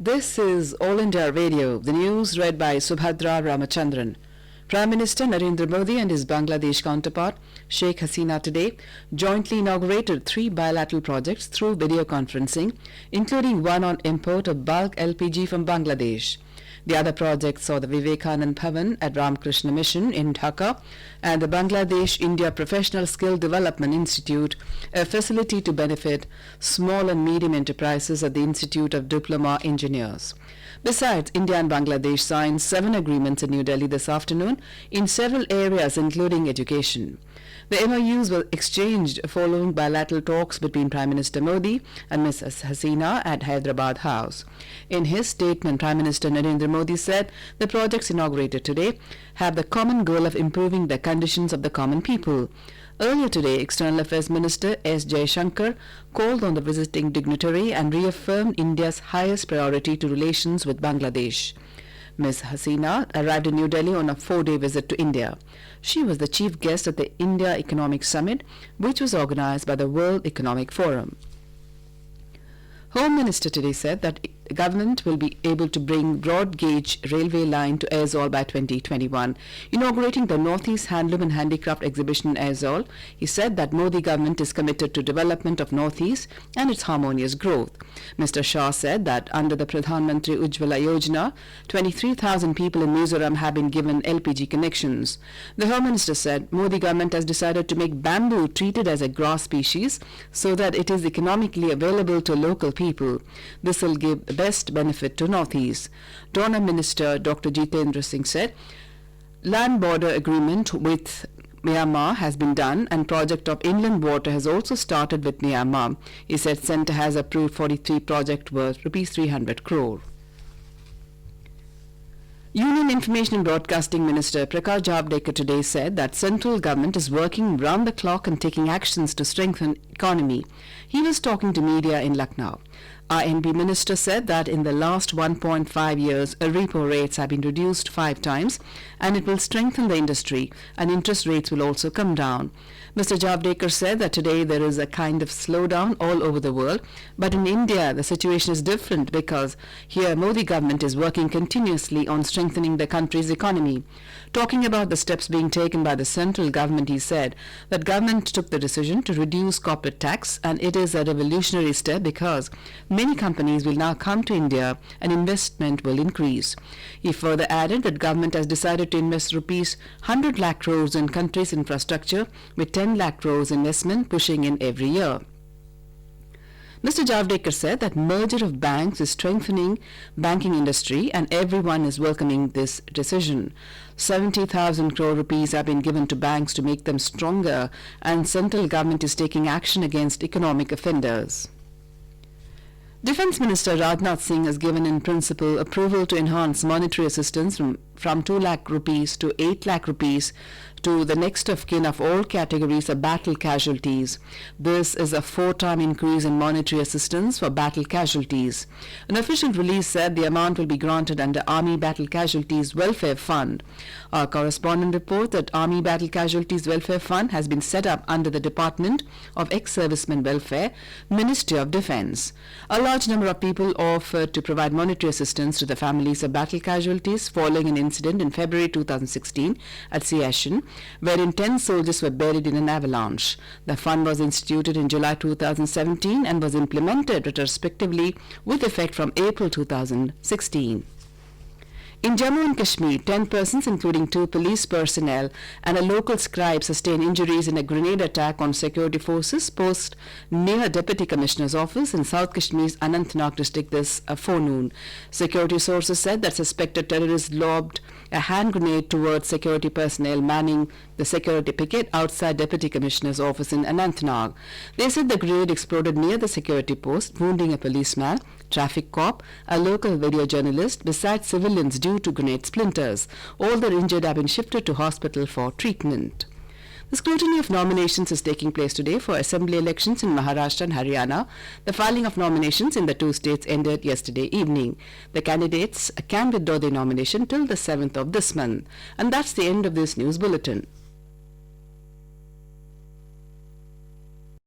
This is All India Radio, the news read by Subhadra Ramachandran. Prime Minister Narendra Modi and his Bangladesh counterpart, Sheikh Hasina, today jointly inaugurated 3 bilateral projects through video conferencing, including one on import of bulk LPG from Bangladesh. The other projects saw the Vivekanand Bhavan at Ramakrishna Mission in Dhaka and the Bangladesh India Professional Skill Development Institute, a facility to benefit small and medium enterprises at the Institute of Diploma Engineers. Besides, India and Bangladesh signed 7 agreements in New Delhi this afternoon in several areas, including education. The MOUs were exchanged following bilateral talks between Prime Minister Modi and Ms. Hasina at Hyderabad House. In his statement, Prime Minister Narendra Modi said the projects inaugurated today have the common goal of improving the conditions of the common people. Earlier today, External Affairs Minister S. Jaishankar called on the visiting dignitary and reaffirmed India's highest priority to relations with Bangladesh. Ms. Hasina arrived in New Delhi on a 4-day visit to India. She was the chief guest at the India Economic Summit, which was organized by the World Economic Forum. Home Minister today said that the government will be able to bring broad gauge railway line to Aizawl by 2021. Inaugurating the Northeast Handloom and Handicraft exhibition in Aizawl, he said that Modi government is committed to development of Northeast and its harmonious growth. Mr. Shah said that under the Pradhan Mantri Ujjwala Yojana, 23,000 people in Mizoram have been given LPG connections. The Home Minister said Modi government has decided to make bamboo treated as a grass species so that it is economically available to local people. This will give the best benefit to Northeast. Donor Minister Dr. Jitendra Singh said land border agreement with Myanmar has been done and project of inland water has also started with Myanmar. He said Centre has approved 43 project worth rupees 300 crore. Union Information and Broadcasting Minister Prakash Javadekar today said that central government is working round the clock and taking actions to strengthen economy. He was talking to media in Lucknow. INB Minister said that in the last 1.5 years, repo rates have been reduced 5 times and it will strengthen the industry and interest rates will also come down. Mr. Javadekar said that today there is a kind of slowdown all over the world, but in India the situation is different because here Modi government is working continuously on strengthening the country's economy. Talking about the steps being taken by the central government, he said that government took the decision to reduce corporate tax and it is a revolutionary step because many companies will now come to India and investment will increase. He further added that government has decided to invest rupees 100 lakh crores in country's infrastructure with 10 lakh crores investment pushing in every year. Mr. Javadekar said that merger of banks is strengthening banking industry and everyone is welcoming this decision. 70,000 crore rupees have been given to banks to make them stronger and central government is taking action against economic offenders. Defence Minister Rajnath Singh has given in principle approval to enhance monetary assistance from 2 lakh rupees to 8 lakh rupees to the next of kin of all categories of battle casualties. This is a 4-time increase in monetary assistance for battle casualties. An official release said the amount will be granted under Army Battle Casualties Welfare Fund. Our correspondent reports that Army Battle Casualties Welfare Fund has been set up under the Department of Ex-Servicemen Welfare, Ministry of Defence. A large number of people offered to provide monetary assistance to the families of battle casualties following an incident in February 2016 at Siachen, wherein 10 soldiers were buried in an avalanche. The fund was instituted in July 2017 and was implemented retrospectively with effect from April 2016. In Jammu and Kashmir, 10 persons, including 2 police personnel and a local scribe, sustained injuries in a grenade attack on security forces post near Deputy Commissioner's office in South Kashmir's Anantnag district this forenoon. Security sources said that suspected terrorists lobbed a hand grenade towards security personnel manning the security picket outside Deputy Commissioner's office in Anantnag. They said the grenade exploded near the security post, wounding a policeman, traffic cop, a local video journalist, besides civilians due to grenade splinters. All the injured have been shifted to hospital for treatment. The scrutiny of nominations is taking place today for assembly elections in Maharashtra and Haryana. The filing of nominations in the 2 states ended yesterday evening. The candidates can withdraw their nomination till the 7th of this month. And that's the end of this news bulletin.